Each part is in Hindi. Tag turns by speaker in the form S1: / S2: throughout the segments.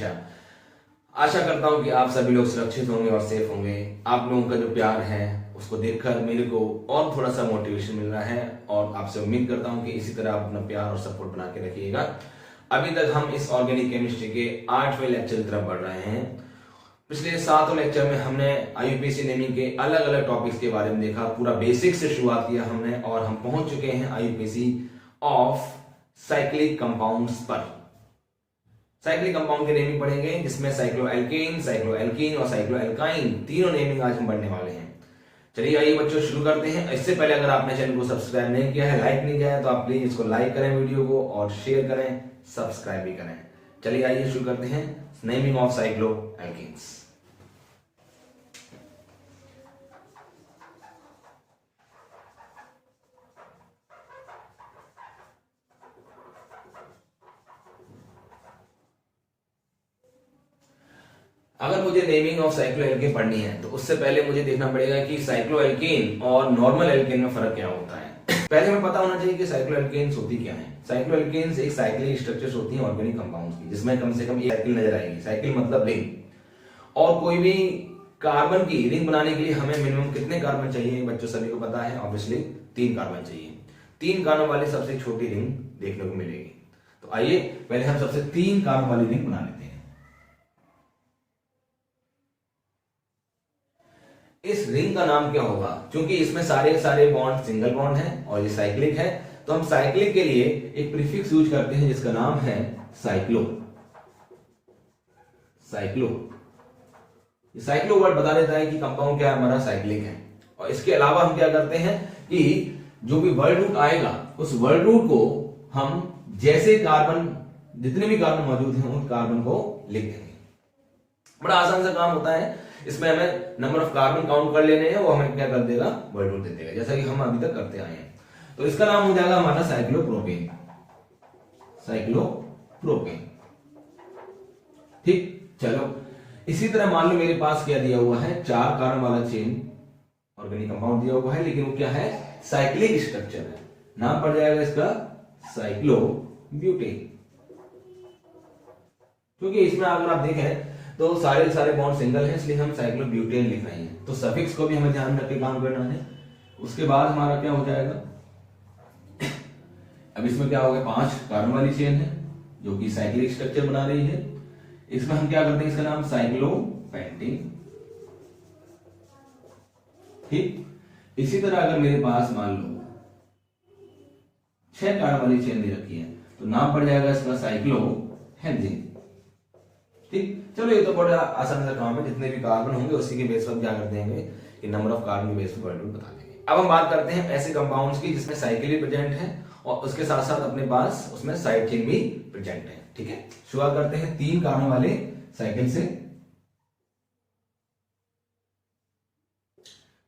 S1: हमेशा। आशा करता हूं कि आप सभी लोग सुरक्षित होंगे और सेफ होंगे। आप लोगों का जो प्यार है उसको देखकर मेरे को और थोड़ा सा मोटिवेशन मिल रहा है और आपसे उम्मीद करता हूं कि इसी तरह आप अपना प्यार और सपोर्ट बना के रखिएगा। अभी तक हम इस ऑर्गेनिक केमिस्ट्री के 8वें लेक्चर की तरफ बढ़ रहे हैं। पिछले 7 लेक्चर में हमने आईयूपीएसी नेमिंग के अलग अलग टॉपिक्स के बारे में देखा, पूरा बेसिक से शुरुआत किया हमने और हम पहुंच चुके हैं आईयूपीएसी ऑफ साइक्लिक कंपाउंड्स पर। साइक्लिक कंपाउंड की नेमिंग पढ़ेंगे जिसमें साइक्लोएल्केन, साइक्लोएल्कीन और साइक्लोएल्काइन तीनों नेमिंग आज हम पढ़ने वाले हैं। चलिए आइए बच्चों शुरू करते हैं। इससे पहले अगर आपने चैनल को सब्सक्राइब नहीं किया है, लाइक नहीं किया है, तो आप प्लीज इसको लाइक करें वीडियो को और शेयर करें, सब्सक्राइब भी करें। चलिए आइए शुरू करते हैं नेमिंग ऑफ साइक्लोएल्केन्स। अगर मुझे नेमिंग ऑफ साइक्लोएल्केन पढ़नी है तो उससे पहले मुझे देखना पड़ेगा कि साइक्लोएल्केन और नॉर्मल एल्केन में फर्क क्या होता है। पहले हमें पता होना चाहिए कि साइक्लोएल्केन्स होती क्या है। साइक्लोएल्केन्स एक साइक्लिक स्ट्रक्चर्स होती हैं ऑर्गेनिक कंपाउंड्स की, जिसमें कम से कम एक साइकिल नजर आएगी। साइकिल मतलब रिंग। और कोई भी कार्बन की रिंग बनाने के लिए हमें मिनिमम कितने कार्बन चाहिए बच्चों सभी को पता है, ऑब्वियसली 3 कार्बन चाहिए। 3 कार्बन वाली सबसे छोटी रिंग देखने को मिलेगी। तो आइए पहले हम सबसे 3 कार्बन वाली रिंग बना लेते हैं। इस रिंग का नाम क्या होगा? क्योंकि इसमें सारे बॉन्ड सिंगल बॉन्ड हैं और ये साइक्लिक है, तो हम साइक्लिक के लिए एक प्रीफिक्स यूज करते हैं जिसका नाम है साइक्लो। साइक्लो, ये साइक्लो वर्ड बता देता है कि कंपाउंड क्या हमारा साइक्लिक है। और इसके अलावा हम क्या करते हैं कि जो भी वर्ड रूट आएगा उस वर्ड रूट को हम जैसे कार्बन, जितने भी कार्बन मौजूद हैं उन कार्बन को लिख देंगे। बड़ा आसान सा काम होता है। इसमें हमें नंबर ऑफ कार्बन काउंट कर लेने हैं, वो हमें क्या कर देगा, वर्ड रूट दे देगा, जैसा कि हम अभी तक करते आए हैं। तो इसका नाम हो जाएगा हमारा साइक्लोप्रोपेन। साइक्लोप्रोपेन, ठीक। चलो इसी तरह मान लो मेरे पास क्या दिया हुआ है, 4 कार्बन वाला चेन ऑर्गेनिक कंपाउंड दिया हुआ है, लेकिन वो क्या है, साइक्लिक स्ट्रक्चर है। नाम पड़ जाएगा इसका साइक्लोब्यूटेन। क्योंकि इसमें अगर आप देखें तो सारे बॉन्ड सिंगल हैं, इसलिए हम साइक्लोब्यूटेन लिख रहे हैं। तो सफिक्स को भी हमें ध्यान रख के काम करना है। उसके बाद हमारा क्या हो जाएगा, अब इसमें क्या हो गया, 5 कार्बन वाली चेन है जो कि साइक्लिक स्ट्रक्चर बना रही है। इसमें हम क्या करते हैं, इसका नाम साइक्लोपेंटेन, ठीक। इसी तरह अगर मेरे पास मान लो 6 कार्बन वाली चेन दे रखी है तो नाम पड़ जाएगा इसका साइक्लोहेक्सेन, ठीक। चलो ये तो बड़ा आसान सा काम है। जितने भी कार्बन होंगे उसी के बेस पर क्या कर देंगे कि नंबर ऑफ कार्बन के बेस पर वर्ड रूट बता देंगे। अब हम बात करते हैं ऐसे कंपाउंड्स की जिसमें साइकिल भी प्रेजेंट है और उसके साथ साथ अपने पास उसमें साइड चेन भी प्रेजेंट है, ठीक है। शुरुआत करते हैं 3 कार्बन वाले साइकिल से।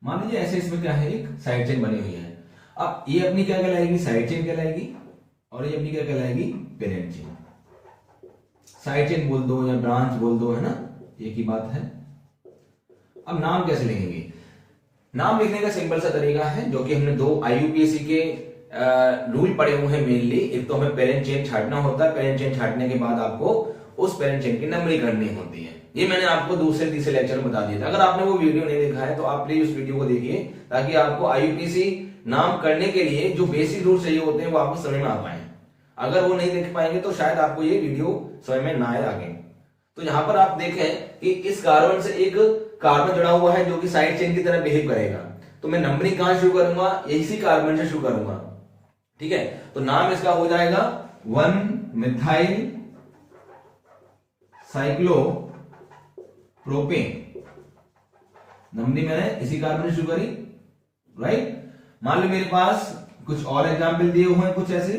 S1: मान लीजिए ऐसे इसमें क्या है, एक साइड चेन बनी हुई है। अब ये अपनी क्या कहलाएगी, साइड चेन कहलाएगी, और ये अपनी क्या कहलाएगी, पेरेंट चेन। साइड चेन बोल दो या ब्रांच बोल दो, है ना, एक ही बात है। अब नाम कैसे लिखेंगे? नाम लिखने का सिंपल सा तरीका है जो कि हमने 2 आईयूपीएसी के रूल पढ़े हुए हैं मेनली। एक तो हमें पेरेंट चेन छाटना होता है, पेरेंट चेन छाटने के बाद आपको उस पेरेंट चेन की नंबरिंग करनी होती है। ये मैंने आपको दूसरे तीसरे लेक्चर में बता दिया था। अगर आपने वो वीडियो नहीं देखा है तो आप प्लीज उस वीडियो को देखिए ताकि आपको आईयूपीएसी नाम करने के लिए जो बेसिक रूल चाहिए होते हैं वो आपको समझ में आ पाए। अगर वो नहीं देख पाएंगे तो शायद आपको ये वीडियो समझ में ना आए आगे। तो यहां पर आप देखें कि इस कार्बन से एक कार्बन जुड़ा हुआ है जो कि साइड चेन की तरह बिहेव करेगा, तो मैं नंबरिंग कहां शुरू करूंगा, इसी कार्बन से शुरू करूंगा, ठीक है। तो नाम इसका हो जाएगा 1 मिथाइल साइक्लोप्रोपेन। नंबरिंग मैंने इसी कार्बन से शुरू करी, राइट। मान लो मेरे पास कुछ और एग्जाम्पल दिए हुए हैं कुछ ऐसे,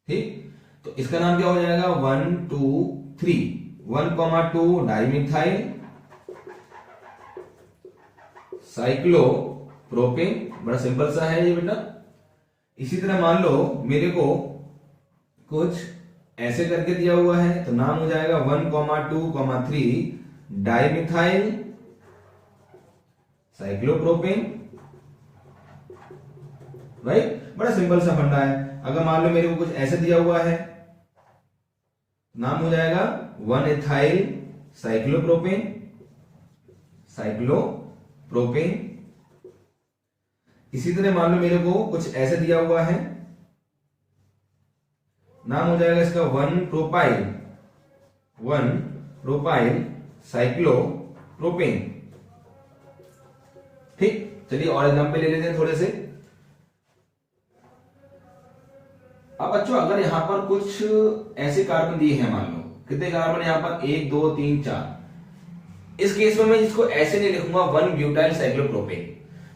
S1: ठीक। तो इसका नाम क्या हो जाएगा, 1 2 3 1,2 डाइमिथाइल साइक्लोप्रोपेन। बड़ा सिंपल सा है ये बेटा। इसी तरह मान लो मेरे को कुछ ऐसे करके दिया हुआ है तो नाम हो जाएगा 1,2,3 डाइमिथाइल साइक्लोप्रोपेन, राइट। बड़ा सिंपल सा फंडा है। अगर मान लो मेरे को कुछ ऐसे दिया हुआ है नाम हो जाएगा 1 एथाइल साइक्लोप्रोपेन, साइक्लोप्रोपेन। इसी तरह मान लो मेरे को कुछ ऐसे दिया हुआ है, नाम हो जाएगा इसका 1 प्रोपाइल साइक्लोप्रोपेन। ठीक, चलिए और एग्जांपल ले लेते हैं थोड़े से। अब बच्चों अगर यहां पर कुछ ऐसे कार्बन दिए हैं, मान लो कितने कार्बन यहां पर 1 2 3 4, इस केस में मैं इसको ऐसे नहीं लिखूंगा 1 ब्यूटाइल साइक्लोप्रोपेन।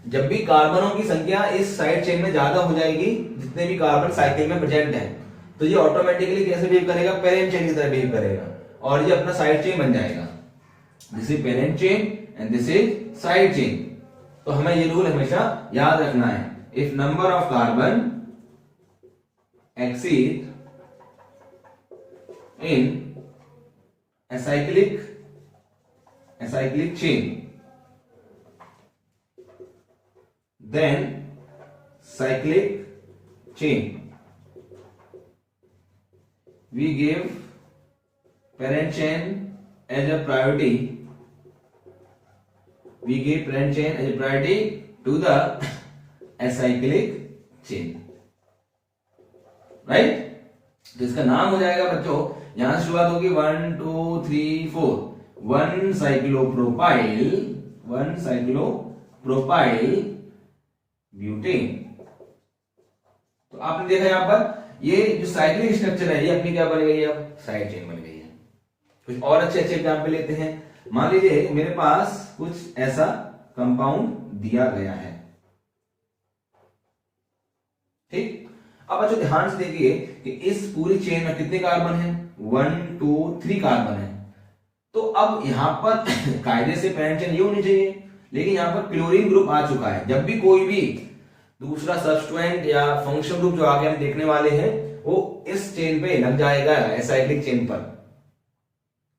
S1: जब भी कार्बनों की संख्या इस साइड चेन में ज्यादा हो जाएगी, जितने भी कार्बन साइकिल में प्रेजेंट हैं, तो ये ऑटोमेटिकली कैसे बिहेव करेगा, पेरेंट चेन की तरह बिहेव करेगा और ये अपना साइड चेन बन जाएगा। This is parent chain and this is side chain. तो हमें ये रूल हमेशा याद रखना है, if number of carbon exceed in acyclic chain, then cyclic chain, we give parent chain as a priority, we give parent chain as a priority to the acyclic chain, right. तो इसका नाम हो जाएगा बच्चों, यहां से शुरुआत होगी 1 2 3 4, 1 साइक्लोप्रोपाइल ब्यूटेन। तो आपने देखा यहां पर ये जो साइक्लिक स्ट्रक्चर है, ये अपनी क्या बन गई है, अब साइड चेन बन गई है। कुछ और अच्छे अच्छे एग्जाम्पल लेते हैं। मान लीजिए मेरे पास कुछ ऐसा कंपाउंड दिया गया है, ठीक। अब बच्चों ध्यान से देखिए कि इस पूरी चेन में कितने कार्बन हैं, 1 2 3 कार्बन है। तो अब यहां पर कायदे से पेरेंट चेन ये होनी चाहिए, लेकिन यहां पर क्लोरीन ग्रुप आ चुका है। जब भी कोई भी दूसरा सब्स्टिट्यूएंट या फंक्शन ग्रुप जो आगे हम देखने वाले हैं, वो इस चेन पे लग जाएगा, एसाइक्लिक चेन पर,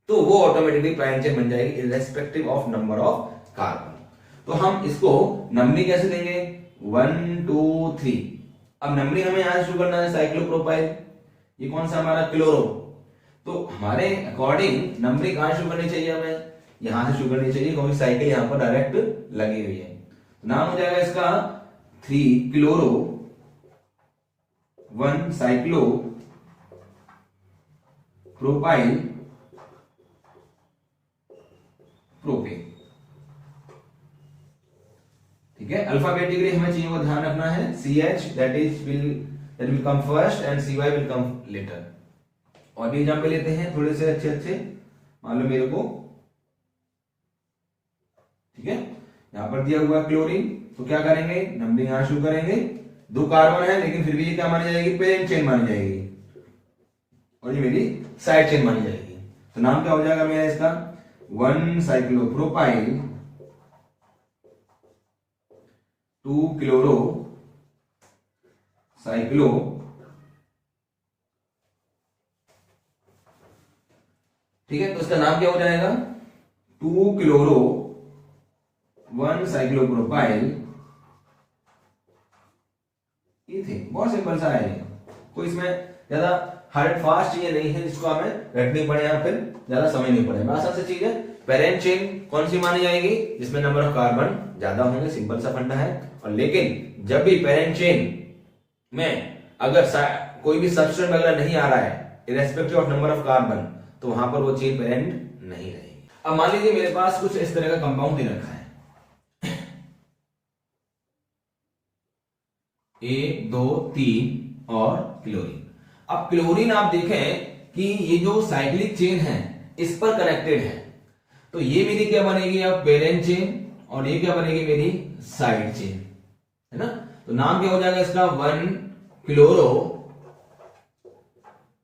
S1: तो वो ऑटोमेटिकली पेरेंट चेन बन जाएगी irrespective of number of carbon. तो हम इसको नंबरिंग कैसे देंगे, 1 2 3। अब नंबरिंग हमें यहां शुरू करना है, साइक्लोप्रोपाइल, ये कौन सा हमारा क्लोरो। तो हमारे अकॉर्डिंग नंबरिंग कहां शुरू करनी चाहिए, हमें यहां से शुरू करनी चाहिए, क्योंकि साइकिल यहां पर डायरेक्ट लगी हुई है। तो नाम हो जाएगा इसका 3 क्लोरो 1 साइक्लो प्रोपाइल प्रोपेन। ठीक है, अल्फाबेटिकली हमें चीजों का ध्यान रखना है, CH that will come first and CY will come later। और भी एग्जाम्पल लेते हैं थोड़े से अच्छे अच्छे, मान लो मेरे को, ठीक है, यहां पर दिया हुआ क्लोरीन, तो क्या करेंगे, नंबरिंग यहां शुरू करेंगे। 2 कार्बन है, लेकिन फिर भी ये क्या मानी जाएगी, पेरेंट चेन मानी जाएगी, और ये मेरी साइड चेन मानी जाएगी। तो नाम क्या हो जाएगा मेरा इसका, 1 साइक्लोप्रोपाइल 2 क्लोरो साइक्लो, ठीक है। तो इसका नाम क्या हो जाएगा, 2 क्लोरो 1 साइक्लोप्रोपाइल इथेन। बहुत सिंपल सा है, कोई इसमें ज्यादा हार्ड फास्ट चीजें नहीं है जिसको हमें रटनी पड़े या फिर ज्यादा समय नहीं पड़े। आसान सी चीज है। पेरेंट चेन कौन सी मानी जाएगी, जिसमें नंबर ऑफ कार्बन ज्यादा होंगे, सिंपल सा फंडा है। और लेकिन जब भी पेरेंट चेन में अगर कोई भी सब्स्टिट्यूएंट वगैरह नहीं आ रहा है irrespective of number of carbon, तो वहां पर वो चेन पेरेंट नहीं रहेगी। अब मान लीजिए मेरे पास कुछ इस तरह का कंपाउंड दे रखा है, 1 2 3 और क्लोरीन। अब क्लोरीन आप देखें कि ये जो साइक्लिक चेन है इस पर कनेक्टेड है, तो ये मेरी क्या बनेगी, अब पेरेंट चेन, और ये क्या बनेगी, मेरी साइड चेन, है ना। तो नाम क्या हो जाएगा इसका, 1 chloro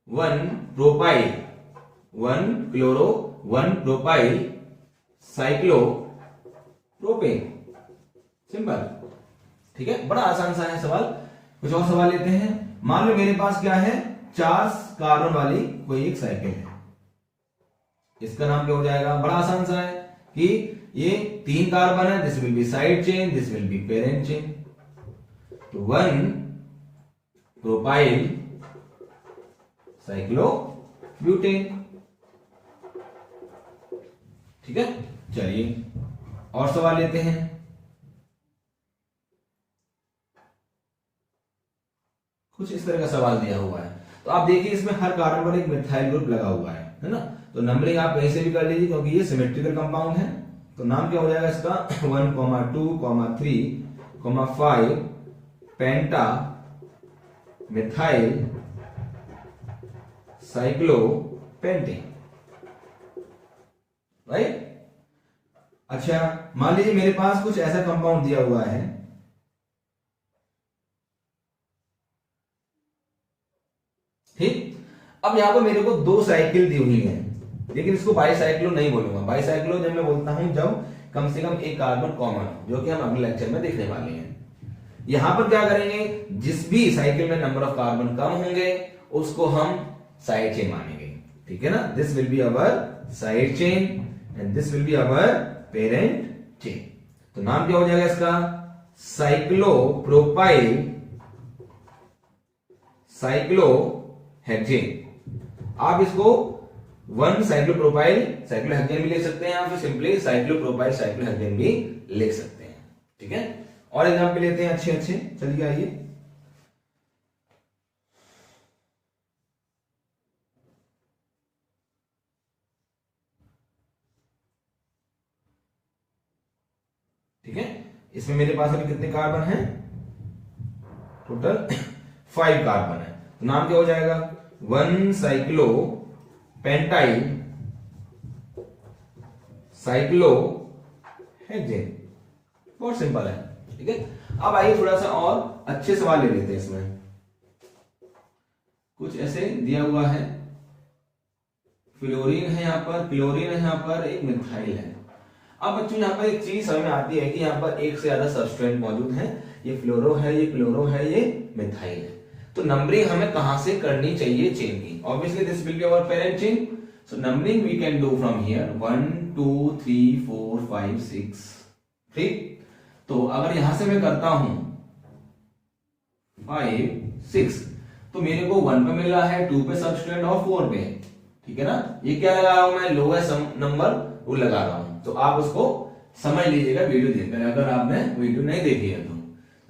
S1: 1 propyl 1 chloro 1 propyl cyclo propane. Simple, ठीक है, बड़ा आसान सा है सवाल। कुछ और सवाल लेते हैं। मान लो मेरे पास क्या है, 4 कार्बन वाली कोई एक साइकिल है, इसका नाम क्या हो जाएगा, बड़ा आसान सा है कि ये 3 कार्बन है, this will be side chain, this will B parent chain. तो 1 प्रोपाइल साइक्लो ब्यूटेन। ठीक है, चलिए और सवाल लेते हैं। कुछ इस तरह का सवाल दिया हुआ है, तो आप देखिए इसमें हर कार्बन पर एक मिथाइल ग्रुप लगा हुआ है ना। तो नंबरिंग आप कहीं से भी कर लीजिए क्योंकि ये सिमेट्रिकल कंपाउंड है। तो नाम क्या हो जाएगा इसका 1, 2, 3, 5 पेंटा मिथाइल साइक्लोपेंटेन, राइट। अच्छा, मान लीजिए मेरे पास कुछ ऐसा कंपाउंड दिया हुआ है, ठीक। अब यहां पर मेरे को 2 साइकिल दी हुई है, लेकिन इसको बाईसाइक्लो नहीं बोलूंगा। बाईसाइक्लो जब मैं बोलता हूं जब कम से कम एक कार्बन कॉमन हो, जो कि हम अगले लेक्चर में देखने वाले हैं। यहां पर क्या करेंगे, जिस भी साइकिल में नंबर ऑफ कार्बन कम होंगे उसको हम साइड चेन मानेंगे, ठीक है ना। This will be our side chain and this will be our parent chain. तो नाम क्या हो जाएगा इसका, साइक्लोप्रोपाइल साइक्लोहेक्सेन। आप इसको 1 साइक्लोप्रोपाइल साइक्लोहेक्सेन भी लिख सकते हैं, या फिर सिंपली साइक्लोप्रोपाइल साइक्लोहेक्सेन भी लिख सकते हैं, ठीक है। और एग्जाम्पल लेते हैं अच्छे अच्छे, चलिए आइए। ठीक है, इसमें मेरे पास अभी कितने कार्बन हैं, टोटल 5 कार्बन है। तो नाम क्या हो जाएगा, 1 साइक्लो पेंटाइल साइक्लोहेक्सेन। बहुत सिंपल है, ठीक है। अब आइए थोड़ा सा और अच्छे सवाल ले लेते हैं। इसमें कुछ ऐसे दिया हुआ है, फ्लोरीन है यहाँ पर, क्लोरीन है यहाँ पर, एक मिथाइल है। अब बच्चों यहाँ पर एक चीज समझ में आती है कि यहाँ पर एक से ज्यादा सबस्ट्रेट मौजूद है, ये फ्लोरो है, ये क्लोरो है, ये मिथाइल है। तो नंबरिंग हमें कहां से करनी चाहिए चेन की, obviously this will be our parent chain. So numbering we can do from here 1 2 3 4 5 6, ठीक। तो अगर यहां से मैं करता हूं 5 6, तो मेरे को 1 पे मिल रहा है, 2 पे सबस्ट्रेट और 4 पे, ठीक है ना। ये क्या लगा रहा हूं मैं, लोएस्ट नंबर वो लगा रहा हूं। तो आप उसको समझ लीजिएगा वीडियो देखकर, अगर आपने वीडियो नहीं देखी है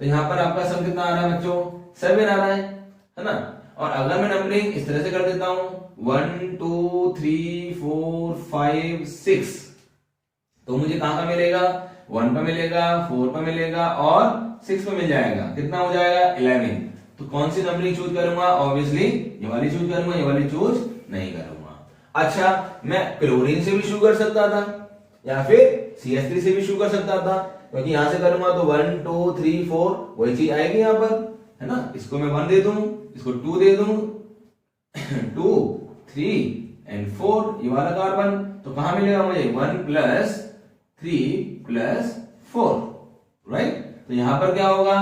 S1: तो यहां पर आपका सम कितना आ रहा है बच्चों, 7 आ रहा है ना। और अगर मैं नंबरिंग इस तरह से कर देता हूं 1 2 3 4 5 6, तो मुझे कहां का मिलेगा, 1 पे मिलेगा, 4 पे मिलेगा और 6 पे मिल जाएगा। कितना हो जाएगा, 11। तो कौन सी नंबरिंग चूज करूंगा, ऑब्वियसली ये वाली चूज करूंगा, ये वाली चूज नहीं करूंगा। अच्छा, मैं क्लोरीन से भी शुरू कर सकता था या फिर CH3 से भी शुरू कर सकता था, क्योंकि यहां से करूंगा तो 1 2 3 4 वही चीज आएगी यहां पर, है ना। इसको मैं 1 दे दूं, इसको 2 दे दूं 2 3 एंड 4, ये वाला कार्बन। तो कहां मिलेगा मुझे, 1 + 3 + 4, राइट। तो यहां पर क्या होगा,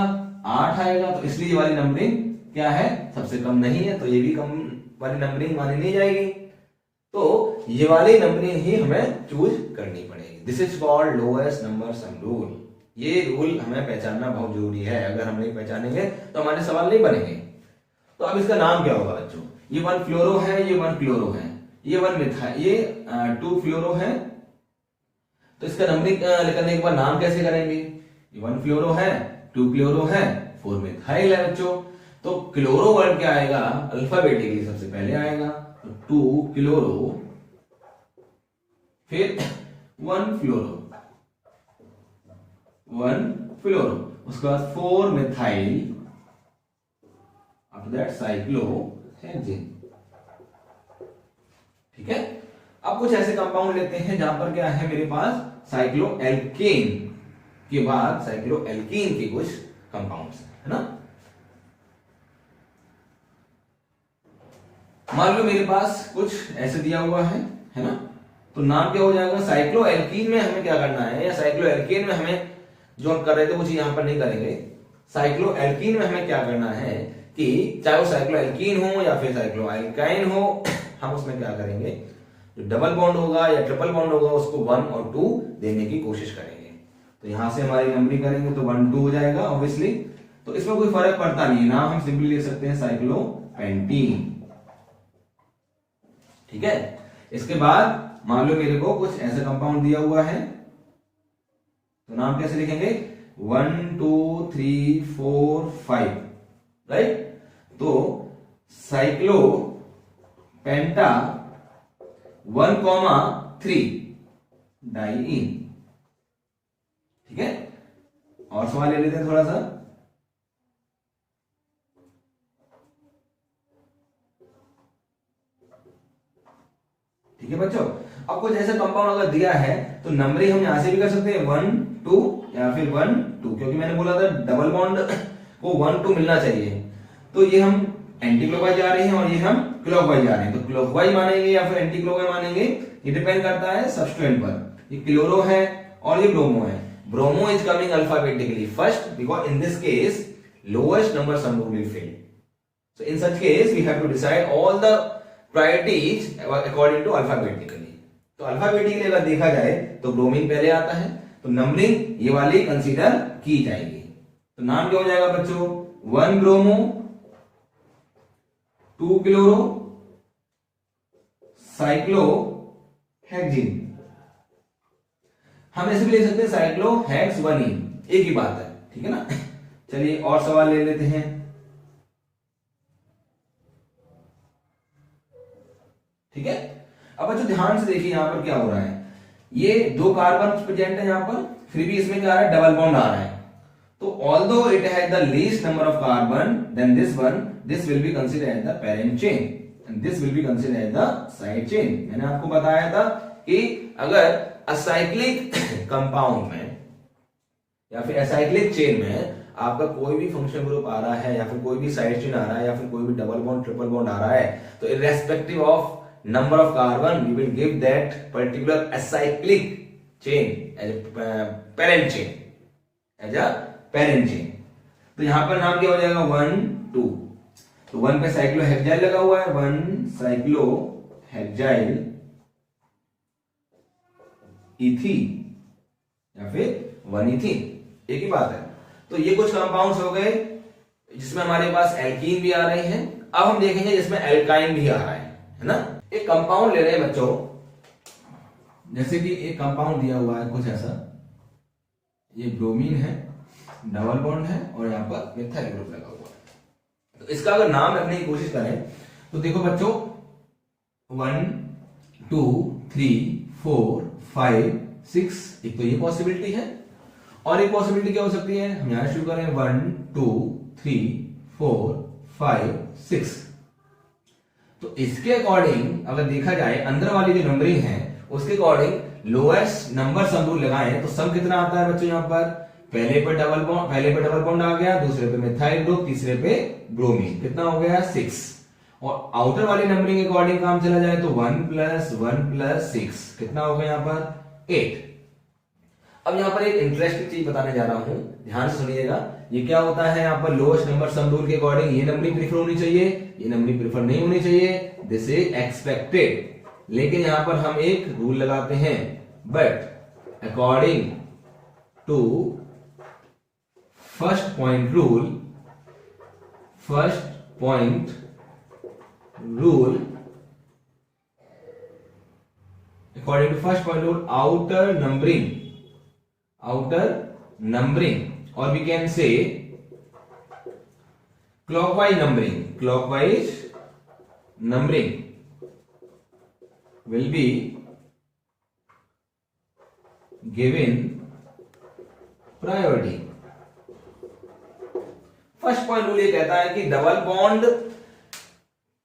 S1: 8 आएगा। तो इसलिए ये वाली नंबरिंग क्या है, सबसे कम नहीं है, तो ये भी कम वाली नंबरिंग मानी नहीं जाएगी। तो ये वाली नंबरिंग ही हमें चूज करनी पड़ेगी। This is called lowest number sum rule. ये रूल हमें पहचानना बहुत जरूरी है, अगर हम नहीं पहचानेंगे तो हमारे सवाल नहीं बनेंगे। तो अब इसका नाम क्या होगा बच्चों, ये 1 फ्लोरो है, ये 1 क्लोरो है, ये 1 मिथाइल, ये 2 फ्लोरो है। तो इसका नंबरिंग करने के बाद नाम कैसे करेंगे, ये 1 फ्लोरो है, 2 क्लोरो है, 4 मिथाइल है बच्चों। तो क्लोरो वर्ड क्या आएगा, अल्फाबेटिकली सबसे पहले आएगा, तो 2 क्लोरो, फिर 1 फ्लोरो, 1 फ्लोरो, उसके बाद 4 मिथाइल, आफ्टर दैट साइक्लोहेक्सेन, ठीक है। अब कुछ ऐसे कंपाउंड लेते हैं जहां पर क्या है मेरे पास, साइक्लोएल्केन के बाद साइक्लोएल्कीन के कुछ कंपाउंड्स है ना। मान लो मेरे पास कुछ ऐसे दिया हुआ है ना। तो नाम क्या हो जाएगा, साइक्लोएल्कीन में हमें क्या करना है, या साइक्लोएल्केन में हमें जो हम कर रहे थे वो चीज यहां पर नहीं करेंगे। साइक्लोएल्कीन में हमें क्या करना है कि चाहे वो साइक्लोएल्कीन हो या फिर साइक्लोएल्काइन हो, हम उसमें क्या करेंगे, जो डबल बॉन्ड होगा या ट्रिपल बॉन्ड होगा उसको 1 और 2 देने की कोशिश करेंगे। तो यहां से हमारी नंबरिंग करेंगे तो 1 2 हो जाएगा ऑब्वियसली। तो इसमें कोई फर्क पड़ता नहीं है, नाम हम सिंपली लिख सकते हैं साइक्लोपेंटीन, ठीक है। इसके बाद मान लो मेरे को कुछ ऐसा कंपाउंड दिया हुआ है, तो नाम कैसे लिखेंगे, 1 2 3 4 5, राइट। तो साइक्लो पेंटा 1,3 डाइईन, ठीक है। और सवाल ले लेते हैं थोड़ा सा। ठीक है बच्चों, अब कुछ ऐसा कंपाउंड अगर दिया है तो नंबरिंग हम यहां से भी कर सकते हैं 1 2 या फिर 1 2, क्योंकि मैंने बोला था डबल बॉन्ड को 1 2 मिलना चाहिए। तो ये हम एंटी क्लॉकवाइज जा रहे हैं और ये हम क्लॉकवाइज जा रहे हैं, तो क्लॉकवाइज मानेंगे या फिर एंटी क्लॉकवाइज मानेंगे, ये डिपेंड करता है सब्स्टेंट पर। ये क्लोरो है और ये ब्रोमो है। Bromo is coming alphabetically first because in this case lowest number sum rule will fail. So in such case we have to decide all the priorities according to alphabetically. तो alphabetically अगर देखा जाए तो ब्रोमीन पहले आता है, तो नंबरिंग ये वाली कंसीडर की जाएगी। तो नाम क्या हो जाएगा बच्चों, 1 ब्रोमो 2 क्लोरो साइक्लो हेक्सिन। हम ऐसे भी ले सकते हैं साइक्लो हेक्स 1इन, एक ही बात है, ठीक है ना। चलिए और सवाल ले लेते हैं। ठीक है, अब बच्चों ध्यान से देखिए यहां पर क्या हो रहा है, ये 2 कार्बन प्रेजेंट है यहां पर, फिर भी इसमें क्या आ रहा है, डबल बॉन्ड आ रहा है। तो although it has the least number of carbon than this one, this will be considered as the parent chain and this will be considered as the side chain. मैंने आपको बताया था कि अगर असाइक्लिक कंपाउंड में या फिर असाइक्लिक चेन में आपका कोई भी फंक्शन ग्रुप आ रहा है या फिर कोई भी साइड चेन आ रहा है या फिर कोई भी डबल बॉन्ड ट्रिपल बॉन्ड आ रहा है, तो irrespective of number of carbon we will give that particular acyclic chain as a parent chain, as a parent chain। तो यहां पर नाम क्या हो जाएगा 1 2, तो 1 पे साइक्लोहेक्साइल लगा हुआ है, 1 साइक्लोहेक्साइल इथी या फिर 1 इथीन, एक ही बात है। तो ये कुछ कंपाउंड्स हो गए जिसमें हमारे पास एल्कीन भी आ रहे हैं। अब हम देखेंगे जिसमें एल्काइन भी आ रहा है ना। एक कंपाउंड ले रहे हैं बच्चों, जैसे कि एक कंपाउंड दिया हुआ है कुछ ऐसा, ये ब्रोमीन है, डबल बॉन्ड है और यहां पर मिथाइल ग्रुप लगा हुआ है। तो इसका अगर नाम रखने की कोशिश करें तो देखो बच्चों 1 2 3 4 5 6, एक तो ये पॉसिबिलिटी है और एक पॉसिबिलिटी क्या हो सकती है, हम यहां शुरू करें 1 2 3 4 5 6। तो इसके अकॉर्डिंग अगर देखा जाए अंदर वाली जो नंबरिंग है उसके according lowest number sum rule लगाएं तो सम कितना आता है बच्चों, यहां पर पहले पे डबल बॉन्ड आ गया, दूसरे पे मिथाइल ग्रुप, तीसरे पे ब्रोमीन, कितना हो गया 6। और आउटर वाली नंबरिंग के अकॉर्डिंग काम चला जाए तो 1 + 1 + 6 कितना हो गया यहां पर 8। अब यहां पर एक इंटरेस्टिंग चीज बताने जा रहा हूं, ध्यान से सुनिएगा। ये क्या होता है, यहां पर लोएस्ट नंबर सम रूल के अकॉर्डिंग ये नंबरिंग प्रीफर होनी चाहिए, ये नंबरिंग प्रीफर नहीं होनी चाहिए, दिस इज एक्सपेक्टेड। लेकिन यहां पर हम एक रूल लगाते हैं, but according to first point rule according to first point rule outer numbering or we can say clockwise numbering will be given priority। First point rule ये कहता है कि डबल बॉन्ड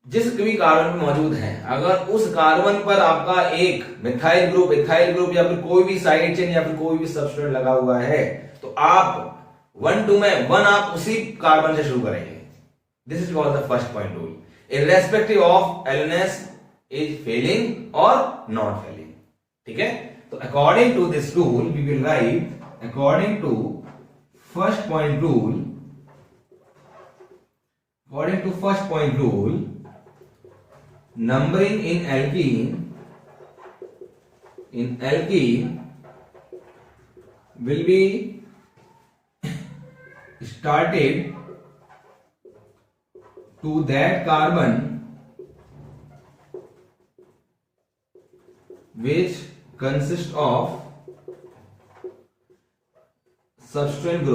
S1: जिस भी कार्बन में मौजूद है, अगर उस कार्बन पर आपका एक मिथाइल ग्रुप, इथाइल ग्रुप या फिर कोई भी साइड चेन या फिर कोई भी सबस्ट्रेट लगा हुआ है, तो आप 1 2 में 1 आप उसी कार्बन से शुरू करेंगे। This is called the first point rule, irrespective of L N S is failing और नॉट फेलिंग। ठीक है, तो according to this rule we will write according to first point rule, numbering in alkene will be started to that carbon which consist of substituent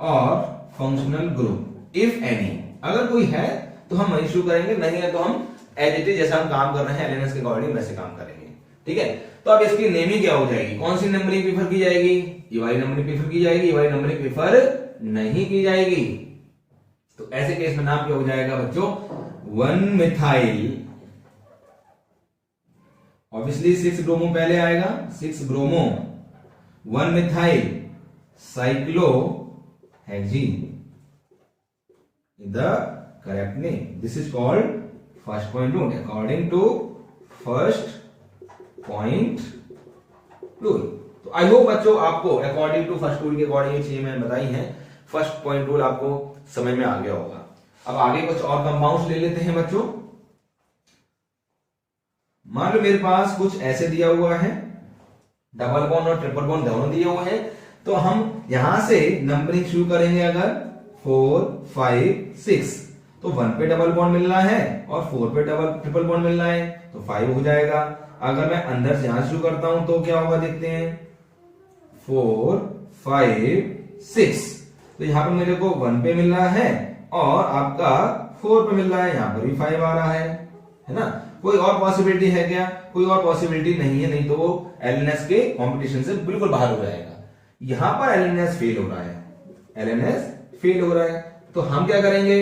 S1: और फंक्शनल ग्रुप इफ एनी। अगर कोई है तो हम इशू करेंगे, नहीं है तो हम एज इट इज जैसा हम काम कर रहे हैं एलएनएस के अकॉर्डिंग वैसे काम करेंगे। ठीक है, तो अब इसकी नेमिंग क्या हो जाएगी, कौन सी नंबरिंग प्रीफर की जाएगी, ये वाली नंबरिंग प्रीफर की जाएगी, ये वाली नंबरिंग प्रीफर नहीं की जाएगी। तो ऐसे केस में नाम क्या हो जाएगा बच्चों, 1 मिथाइल, ऑब्वियसली 6 ब्रोमो पहले आएगा, 6 bromo 1 methyl cyclohexene the correct name. This is called first point rule according to first point rule. तो आई होप बच्चों आपको अकॉर्डिंग टू फर्स्ट रूल के अकॉर्डिंग ये चीजें मैंने बताई हैं, फर्स्ट पॉइंट रूल आपको समझ में आ गया होगा। अब आगे कुछ और कंपाउंड्स ले लेते हैं बच्चों। मान लो मेरे पास कुछ ऐसे दिया हुआ है, डबल बॉन्ड और ट्रिपल बॉन्ड दोनों दिए हुए हैं, तो हम यहां से नंबरिंग शुरू करेंगे। अगर 4 5 6 तो 1 पे डबल बॉन्ड मिलना है और 4 पे ट्रिपल बॉन्ड मिलना है तो 5 हो जाएगा। अगर मैं अंदर से यहां शुरू करता हूं तो क्या होगा देखते हैं, 4 5 6 तो यहां पर मेरे को 1 पे मिल रहा है और आपका 4 पे मिल रहा है, यहां पर भी 5 आ रहा है ना। कोई और पॉसिबिलिटी है क्या, कोई और पॉसिबिलिटी नहीं है, नहीं तो वो एलएनएस के कंपटीशन से बिल्कुल बाहर हो जाएगा। यहां पर एलएनएस फेल हो रहा है, एलएनएस फेल हो रहा है, तो हम क्या करेंगे,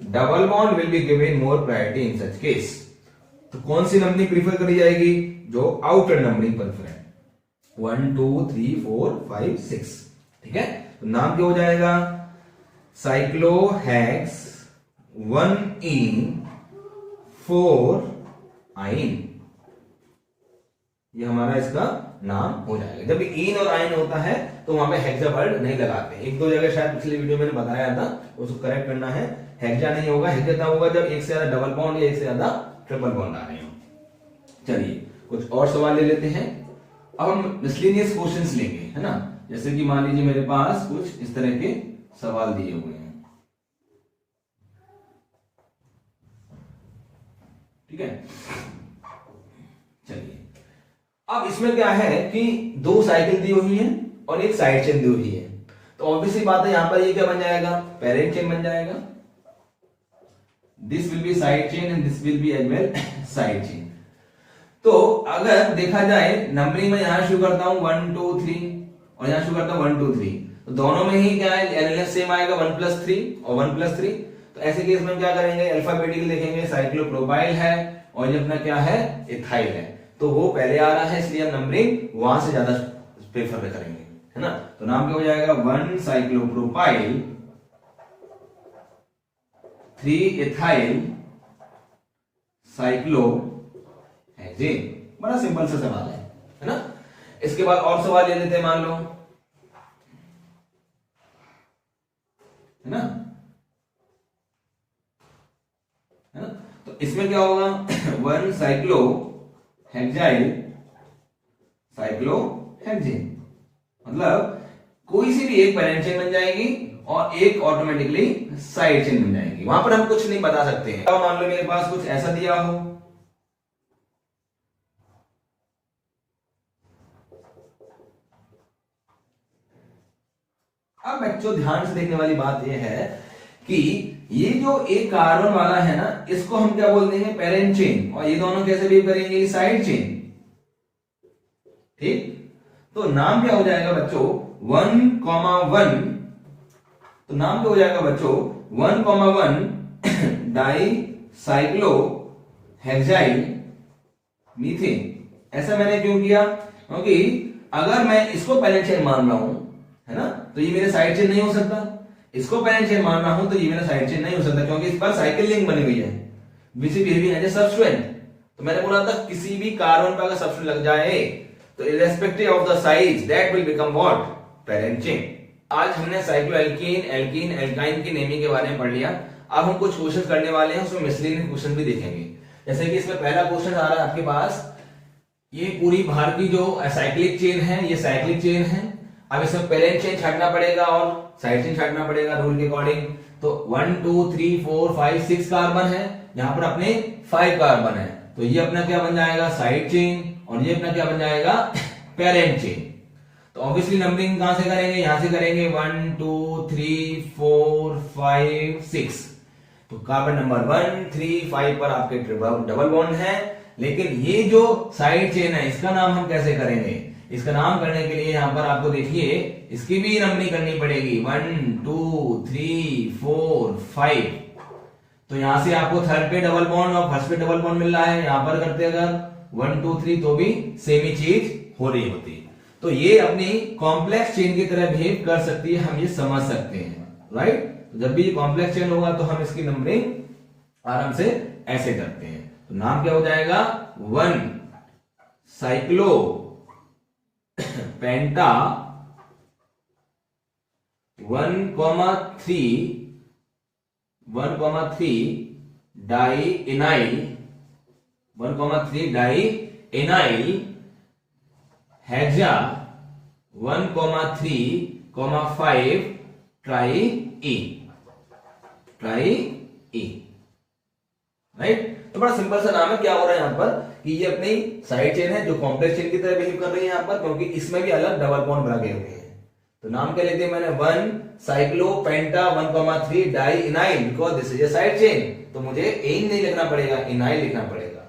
S1: double bond will be given more priority in such case. तो कौन सी नंबरिंग प्रीफर करी जाएगी, जो आउटर नंबरिंग प्रीफर है, 1 2 3 4 5 6। ठीक है, तो नाम क्या हो जाएगा, साइक्लोहेक्स 1 4 आइन, ये हमारा इसका नाम हो जाएगा। जब इन और आइन होता है तो वहां पे हेक्सा वर्ड नहीं लगाते। एक दो जगह शायद पिछली वीडियो में बताया था, उसको करेक्ट करना है। हेक्सा नहीं होगा, हेक्सा होगा जब एक से ज्यादा डबल बॉन्ड या एक से ज्यादा ट्रिपल बॉन्ड आ रहे हो। चलिए कुछ और सवाल ले लेते हैं। अब हम मिसलेनियस क्वेश्चंस लेंगे, है ना। जैसे कि मान लीजिए मेरे पास कुछ इस तरह के सवाल दिए हुए हैं, ठीक है। चलिए अब इसमें क्या है कि 2 साइकिल दी हुई है और एक साइड चेन दी हुई है, तो ऑब्वियसली बात है यहां पर ये क्या बन जाएगा, पेरेंट चेन बन जाएगा। This will be side chain and this will be as well side chain. तो अगर देखा जाए नंबरिंग में यहां शुरू करता हूं 1 2 3 और यहां शुरू करता हूं 1 2 3, तो दोनों में ही क्या है, एलएनएस सेम आएगा 1 + 3 और 1 + 3। तो ऐसे केस में क्या करेंगे, अल्फाबेटिकली देखेंगे, साइक्लोप्रोपाइल है और ये अपना क्या है, इथाइल है, तो वो पहले आ रहा है, इसलिए हम नंबरिंग वहां से ज्यादा प्रेफर करेंगे, है ना। तो नाम क्या हो जाएगा, 1 साइक्लोप्रोपाइल 3 इथाइल साइक्लोहेक्सेन। बड़ा सिंपल सा सवाल है ना। इसके बाद और सवाल ले लेते हैं, मान लो, है ना, है ना। तो इसमें क्या होगा, 1 साइक्लोहेक्साइल साइक्लोहेक्सेन, मतलब कोई सी भी एक पेरेंट चेन बन जाएगी और एक ऑटोमेटिकली साइड चेन बन जाएगी। वहां पर हम कुछ नहीं बता सकते हैं। अब मान लो मेरे पास कुछ ऐसा दिया हो, अब बच्चों ध्यान से देखने वाली बात यह है कि ये जो एक कार्बन वाला है ना, इसको हम क्या बोल देंगे, पेरेंट चेन, और ये दोनों कैसे बिहेव करेंगे, साइड चेन। ठीक, तो नाम क्या हो जाएगा बच्चों, 1,1, तो नाम क्या हो जाएगा बच्चों, 1,1 डाई साइक्लो हेक्साइल मीथेन। ऐसा मैंने क्यों किया, क्योंकि अगर मैं इसको पेरेंट चेन मान रहा हूं, है ना, तो ये मेरे साइड चेन नहीं हो सकता। इसको पेरेंट चेन मान रहा हूं तो ये मेरा साइड चेन नहीं हो सकता, क्योंकि इस पर साइकिल लिंक बनी हुई है, which is behaving as a substituent. तो मैंने बोला था किसी भी कार्बन पर अगर सबस्टिट्यूएंट लग जाए तो irrespective of the size that will become what, parent chain. आज हमने साइक्लोएल्कीन, एल्कीन, एल्काइन की नेमिंग के बारे में पढ़ लिया। अब हम कुछ क्वेश्चन करने वाले हैं, उसमें मिसलेनियस क्वेश्चन भी देखेंगे। जैसे कि इसमें पहला क्वेश्चन आ रहा है आपके पास, ये पूरी बाहर की जो साइक्लिक चेन है, ये साइक्लिक चेन है। अब इसमें पेरेंट चेन छाटना पड़ेगा और साइड चेन छाटना पड़ेगा रूल के अकॉर्डिंग। तो 1 2 3 4 5 6 कार्बन है, यहाँ पर अपने 5 कार्बन है, तो ये अपना क्या बन जाएगा, साइड चेन, और ये अपना क्या बन जाएगा, पेरेंट चेन। तो ऑब्वियसली नंबरिंग कहां से करेंगे, यहां से करेंगे 1 2 3 4 5 6। तो कार्बन नंबर 1 3 5 पर आपके डबल बॉन्ड है, लेकिन ये जो साइड चेन है इसका नाम हम कैसे करेंगे, इसका नाम करने के लिए यहां पर आपको देखिए इसकी भी नंबरिंग करनी पड़ेगी 1 2 3 4 5। तो यहां से आपको थर्ड पे डबल बॉन्ड और फर्स्ट पे डबल बॉन्ड मिल रहा है, यहां पर करते अगर 1 2 3 तो भी सेम ही चीज हो रही होती। तो ये अपनी कॉम्प्लेक्स चेन की तरह बिहेव कर सकती है, हम ये समझ सकते हैं, राइट। तो जब भी कॉम्प्लेक्स चेन होगा तो हम इसकी नंबरिंग आराम से ऐसे करते हैं। तो नाम क्या हो जाएगा, 1 cyclo penta 1,3 die इनाइल hexa 1,3,5 try ई, राइट। तो बड़ा सिंपल सा नाम है। क्या हो रहा है यहाँ पर कि ये अपनी साइड चेन है जो कॉम्प्लेक्स चेन की तरह बिहेव कर रही है यहाँ पर, क्योंकि इसमें भी अलग डबल बॉन्ड लगे हुए हैं। तो नाम क्या लेते हैं मैंने, 1 cyclo penta 1,3 dienyl, because this is a side chain. तो मुझे एन नहीं लिखना पड़ेगा, इनाइल लिखना पड़ेगा।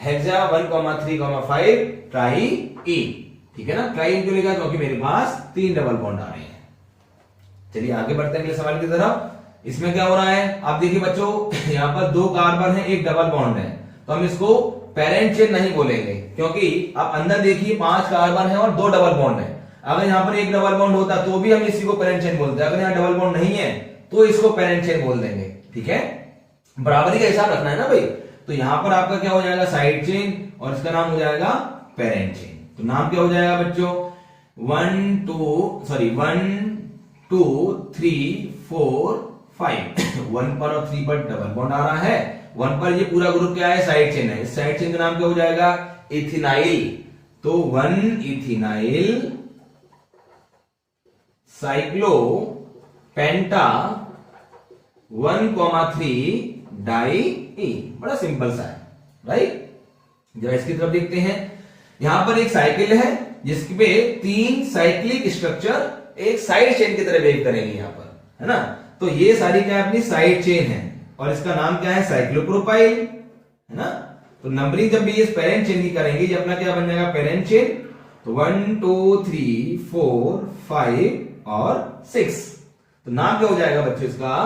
S1: हेक्सा 1,3,5 ट्राई ई, ठीक है ना। ट्राई क्यों लिखा, क्योंकि मेरे पास 3 डबल बॉन्ड आ रहे हैं। चलिए आगे बढ़ते हैं अगले सवाल की तरफ। इसमें क्या हो रहा है, आप देखिए बच्चों, यहाँ पर 2 कार्बन है, 1 डबल बॉन्ड है, तो हम इसको पेरेंट चेन नहीं बोलेंगे, क्योंकि आप अंदर देखिए 5 कार्बन है और 2 डबल बॉन्ड है। अगर यहाँ पर 1 डबल बॉन्ड होता तो भी हम इसी को पेरेंट चेन बोलते हैं, अगर यहाँ डबल बॉन्ड नहीं है तो इसको पेरेंट चेन बोल देंगे, ठीक है। बराबरी का हिसाब रखना है ना भाई। तो यहां पर आपका क्या हो जाएगा, साइड चेन, और इसका नाम हो जाएगा पेरेंट चेन। तो नाम क्या हो जाएगा बच्चों, 1 2 3 4 5 1 पर और 3 पर डबल बॉन्ड आ रहा है, 1 पर ये पूरा ग्रुप क्या है, साइड चेन है। इस साइड चेन का नाम क्या हो जाएगा, इथिनाइल। तो 1 इथिनाइल साइक्लो पेंटा 1,3 डाई ई। बड़ा सिंपल सा है, राइट। जब इसकी तरफ देखते हैं, यहां पर एक साइकिल है जिसपे 3 साइक्लिक स्ट्रक्चर एक साइड चेन की तरह बिहेव करेंगे यहां पर, है ना। तो ये सारी क्या है, अपनी साइड चेन है, और इसका नाम क्या है, साइक्लोप्रोपाइल, है ना। तो नंबरिंग जब भी इस पेरेंट चेन की करेंगे, ये अपना क्या बन जाएगा, पेरेंट चेन। तो 1 2 3 4 5 और 6। तो नाम क्या हो जाएगा बच्चों इसका,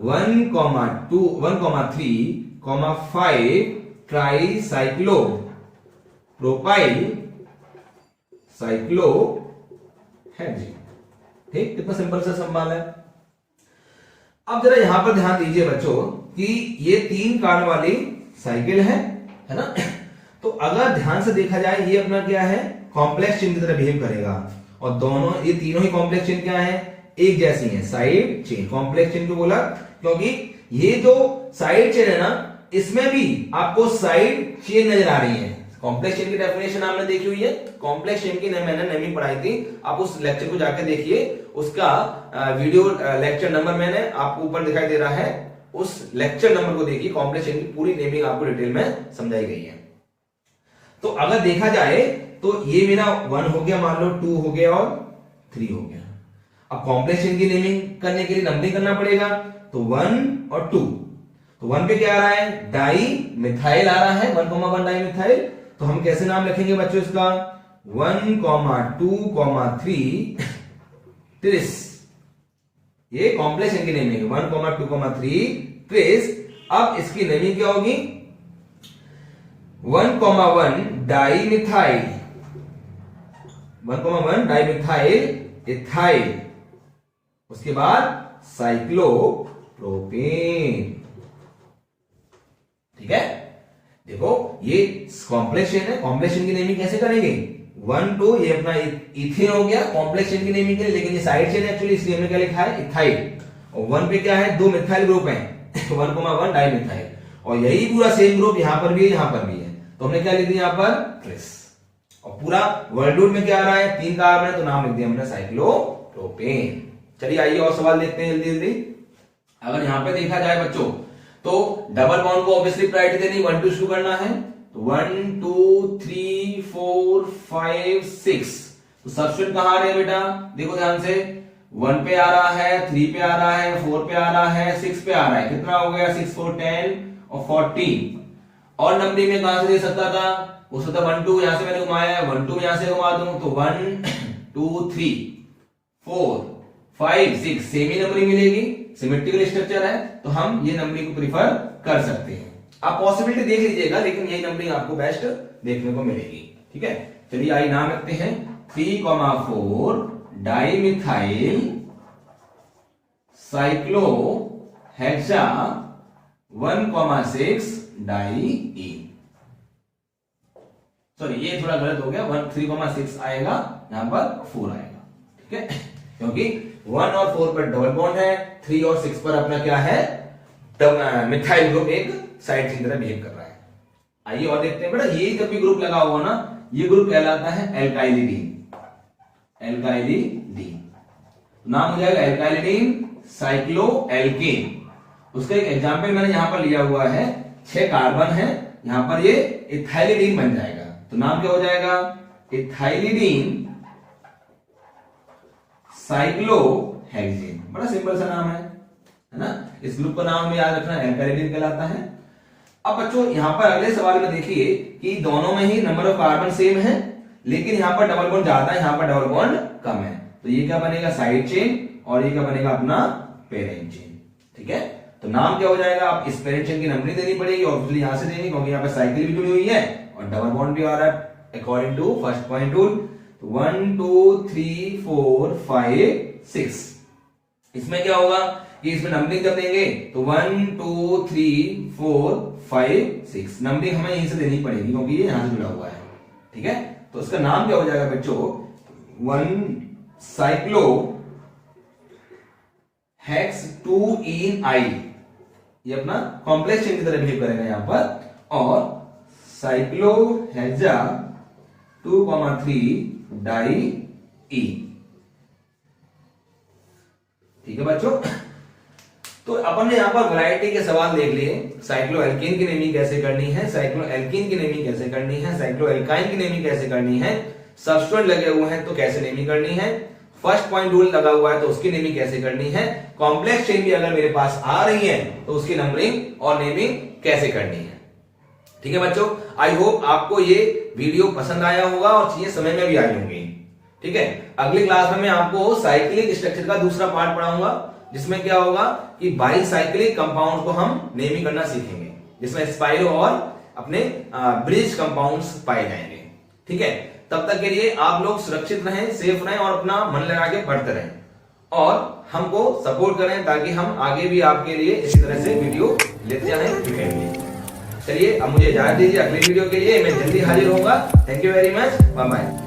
S1: 1,3,5 ट्राई साइक्लो प्रोपाइल साइक्लो हेक्सी। ठीक, कितना सिंपल सा सवाल है। अब जरा यहां पर ध्यान दीजिए बच्चों कि ये 3 कार्बन वाली साइकिल है ना। तो अगर ध्यान से देखा जाए, ये अपना क्या है, कॉम्प्लेक्स चेन की तरह बिहेव करेगा, और दोनों ये तीनों ही कॉम्प्लेक्स चेन क्या है, एक जैसी है, साइड चेन। कॉम्प्लेक्स चेन को बोला क्योंकि ये जो साइड चेन है ना, इसमें भी आपको साइड चेन नजर आ रही है। कॉम्प्लेक्स चेन की डेफिनेशन आपने देखी हुई है, कॉम्प्लेक्स चेन की मैंने नेमिंग पढ़ाई थी, आप उस लेक्चर को जाकर देखिए, उसका वीडियो लेक्चर नंबर मैंने आपको ऊपर दिखाई दे रहा है, उस लेक्चर नंबर को देखिए, कॉम्प्लेक्स चेन की पूरी नेमिंग आपको डिटेल में समझाई गई है। तो अगर देखा जाए तो ये मेरा 1 हो गया, मान लो 2 हो गया और 3 हो गया। अब कॉम्प्लेक्स चेन की नेमिंग करने के लिए नंबरिंग करना पड़ेगा, तो 1 और 2। तो 1 पे क्या आ रहा है, डाई मिथाइल आ रहा है, 1,1 डाई मिथाइल। तो हम कैसे नाम लिखेंगे बच्चों इसका, 1,2,3 ट्रिस। ये कॉम्प्लेक्स चेन की नेमिंग है, 1,2,3 ट्रिस। अब इसकी नेमिंग क्या होगी, 1,1 di methyl, 1,1 di methyl ethyl, उसके बाद साइक्लोप्रोपेन। ठीक है, देखो ये कॉम्प्लेक्स चेन है, कॉम्प्लेक्स चेन की नेमिंग कैसे करेंगे, 1 2, ये अपना इथेन हो गया कॉम्प्लेक्स चेन की नेमिंग के लिए, लेकिन ये साइड चेन एक्चुअली, इसलिए हमने क्या लिखा है, इथाइल। और 1 पे क्या है, 2 मिथाइल ग्रुप है, 1,1 डाई मिथाइल, और यही पूरा सेम ग्रुप यहां पर भी है, यहां पर भी है। तो हमने क्या लिख दिया यहां पर, ट्रिस। और पूरा वर्ल्ड में क्या आ रहा है, 3 कार्बन है, तो नाम लिख दिया हमने साइक्लोप्रोपेन। चलिए आइए और सवाल देखते हैं जल्दी जल्दी। अगर यहां पे देखा जाए बच्चों, तो डबल बॉन्ड को ऑब्वियसली प्रायोरिटी देनी, 1 to 2 करना है, तो 1 2 3 4 5 6। तो सब्स्टिट्यूट कहां आ रहे हैं बेटा, देखो ध्यान से, 1 पे आ रहा है, 3 पे आ रहा है, 4 पे आ रहा है, 6 पे आ रहा है, कितना हो गया, 6 4 10 और 14। और नंबरिंग में कहां से दे सकता था, हो सकता 1 2 यहां से मैंने घुमाया है, 1 2 यहां से घुमा दूं तो 1 2 3 4 5 6 सेम ही नंबरिंग मिलेगी, सिमेट्रिकल स्ट्रक्चर है, तो हम ये नंबरिंग को प्रीफर कर सकते हैं। आप पॉसिबिलिटी देख लीजिएगा, लेकिन यही नंबरिंग आपको बेस्ट देखने को मिलेगी। ठीक है, चलिए आई नाम रखते हैं 3,4 dimethyl cyclo hexa 1,6 di. Sorry ये थोड़ा गलत हो गया, 3,6 आएगा, यहां पर 4 आएगा। ठीक है, क्योंकि 1 और 4 पर डबल बॉन्ड है, 3 और 6 पर अपना क्या है, मिथाइल ग्रुप एक साइड चेन की तरह बिहेव कर रहा है। आइए और देखते हैं बेटा, ये जब भी ग्रुप लगा हुआ ना, ये ग्रुप कहलाता है एल्काइलिडीन। एल्काइलिडीन नाम हो जाएगा एल्काइलिडीन साइक्लो एल्केन। उसका एक एग्जांपल मैंने यहां पर लिया हुआ है, 6 कार्बन है, यहां पर ये इथाइलिडीन बन जाएगा, तो नाम क्या हो जाएगा, इथाइलिडीन साइक्लोहेक्सेन। बड़ा सिंपल सा नाम है ना। इस ग्रुप का नाम याद रखना, एल्काइलिडीन कहलाता है। अब बच्चों यहां पर अगले सवाल में देखिए कि दोनों में ही नंबर ऑफ कार्बन सेम है, लेकिन यहां पर डबल बॉन्ड ज्यादा है, यहां पर डबल बॉन्ड कम है, तो ये क्या बनेगा, साइड चेन, और ये क्या बनेगा अपना पेरेंट चेन। ठीक है, तो नाम क्या हो जाएगा, आप इस पेरेंट चेन की नंबरिंग देनी पड़ेगी, ऑब्वियसली यहां से देनी, क्योंकि यहां पर साइकिल भी जुड़ी हुई है और डबल बॉन्ड भी आ रहा है according to first point rule. 1 2 3 4 5 6। इसमें क्या होगा कि इसमें नंबरिंग जब देंगे तो 1 2 3 4 5 6 नंबरिंग हमें यहीं से देनी पड़ेगी, क्योंकि ये यहां से जुड़ा हुआ है। ठीक है, तो इसका नाम क्या हो जाएगा बच्चों, 1 साइक्लो हेक्स 2 इन आई, ये अपना कॉम्प्लेक्स चेन की तरह बिहेव करेगा यहां पर, और साइक्लोहेक्सा 2,3 डाई ई। ठीक है बच्चों, तो अपन ने यहां पर वैरायटी के सवाल देख लिए, साइक्लोएल्कीन की नेमिंग कैसे करनी है, साइक्लोएल्कीन की नेमिंग कैसे करनी है, साइक्लोएल्काइन की नेमिंग कैसे करनी है, सब्स्टिट्यूएंट लगे हुए हैं तो कैसे नेमिंग करनी है, फर्स्ट पॉइंट रूल लगा हुआ है तो उसकी नेमिंग कैसे करनी है, कॉम्प्लेक्स चेन भी अगर मेरे पास आ रही है तो उसकी नंबरिंग और नेमिंग कैसे करनी है। ठीक है बच्चों, आई होप आपको ये वीडियो पसंद आया होगा और चीजें समझ में भी आई होंगी। ठीक है, अगली क्लास में मैं आपको साइक्लिक स्ट्रक्चर का दूसरा पार्ट पढ़ाऊंगा, जिसमें क्या होगा कि बाईसाइक्लिक कंपाउंड को हम नेमिंग करना सीखेंगे, जिसमें स्पाइरो और अपने ब्रिज कंपाउंड्स पाए जाएंगे। ठीक है, तब तक के लिए आप लोग सुरक्षित रहें, सेफ रहें और अपना मन लगा के पढ़ते रहें और हमको सपोर्ट करें, ताकि हम आगे भी आपके लिए इसी तरह से वीडियो लेते जाएं। चलिए अब मुझे इजाजत दीजिए, अगले वीडियो के लिए मैं जल्दी हाजिर होऊंगा। Thank you very much, bye bye.